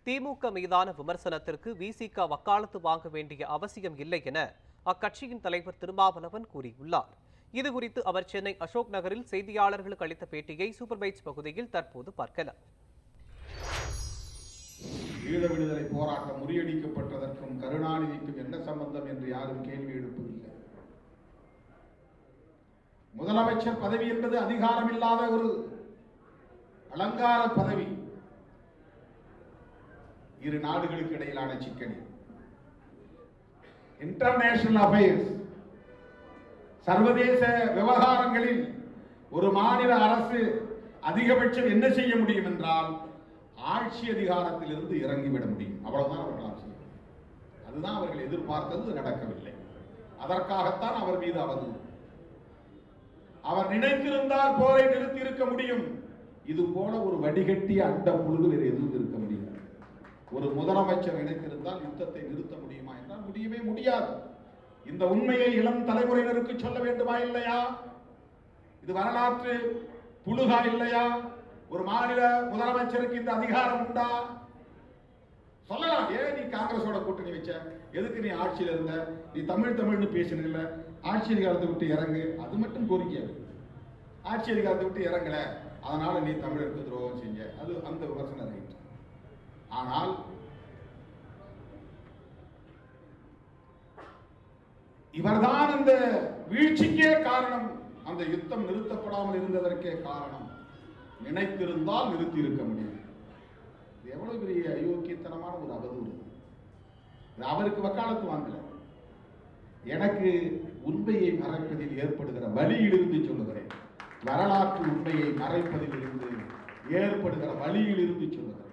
திமுக மீதான விமர்சனத்திற்கு விசிக வக்காலத்து வாங்க வேண்டிய அவசியம் இல்லை என அக்கட்சியின் தலைவர் திருமாவளவன் கூறியுள்ளார். இதுகுறித்து அவர் சென்னை அசோக் நகரில் செய்தியாளர்களுக்கு அளித்த பேட்டியை சூப்பர் பைட்ஸ் பகுதியில் தற்போது பார்க்கலாம். ஈழ விடுதலை போராட்டம் முறியடிக்கப்பட்டதற்கும் கருணாநிதிக்கும் என்ன சம்பந்தம் என்று யாரும் கேள்வி எழுப்பவில்லை. முதலமைச்சர் பதவி என்பது அதிகாரம் இல்லாத ஒரு அலங்கார பதவி. இரு நாடுகளுக்கு இடையிலான சிக்கலில் இன்டர்நேஷனல் அஃபேர்ஸ், சர்வதேச விவகாரங்களில் ஒரு மாநில அரசு அதிகபட்சம் என்ன செய்ய முடியும் என்றால் ஆட்சி அதிகாரத்தில் இருந்து இறங்கிவிட முடியும். அவ்வளவுதான் அவர்களால் செய்ய. அதுதான் அவர்கள் எதிர்பார்த்தது, நடக்கவில்லை. அதற்காகத்தான் அவர் மீது அவர் நினைத்திருந்தால் போரை நிறுத்தி இருக்க முடியும். இது போல ஒரு வடிகட்டிய அண்ட புழுது வேறு எதுவும் இருக்க முடியாது. ஒரு முதலமைச்சர் நினைத்திருந்தால் யுத்தத்தை நிறுத்த முடியுமா என்றால் முடியவே முடியாது. இந்த உண்மையை இளம் தலைமுறையினருக்கு சொல்ல வேண்டுமா இல்லையா? இது வரலாற்று புழுகா இல்லையா? ஒரு மாநில முதலமைச்சருக்கு இந்த அதிகாரம் உண்டா? சொல்லலாம். ஏன் நீ காங்கிரஸோட கூட்டணி வச்ச? எதுக்கு நீ ஆட்சியில் இருந்த? நீ தமிழ்னு பேசினீங்கல்ல, ஆட்சி அதிகாரத்தை விட்டு இறங்கு. அது மட்டும் கோரிக்கை. ஆட்சி அதிகாரத்தை விட்டு இறங்கல, அதனால நீ தமிழருக்கு துரோகம் செஞ்ச, அது அந்த விமர்சனம் ரைட். ஆனால் இவர்தான் அந்த வீழ்ச்சிக்கே காரணம், அந்த யுத்தம் நிறுத்தப்படாமல் இருந்ததற்கே காரணம். நினைத்திருந்தால் நிறுத்தி இருக்க முடியும். எவ்வளவு பெரிய அயோக்கியத்தனமான ஒரு அவதூறு. அவருக்கு வக்காலத்து வாங்கல. எனக்கு உண்மையை மறைப்பதில் ஏற்படுகிற வலியிலிருந்து சொல்லுகிறேன். வரலாற்று உண்மையை மறைப்பதில் இருந்து ஏற்படுகிற வலியிலிருந்து சொல்லுகிறேன்.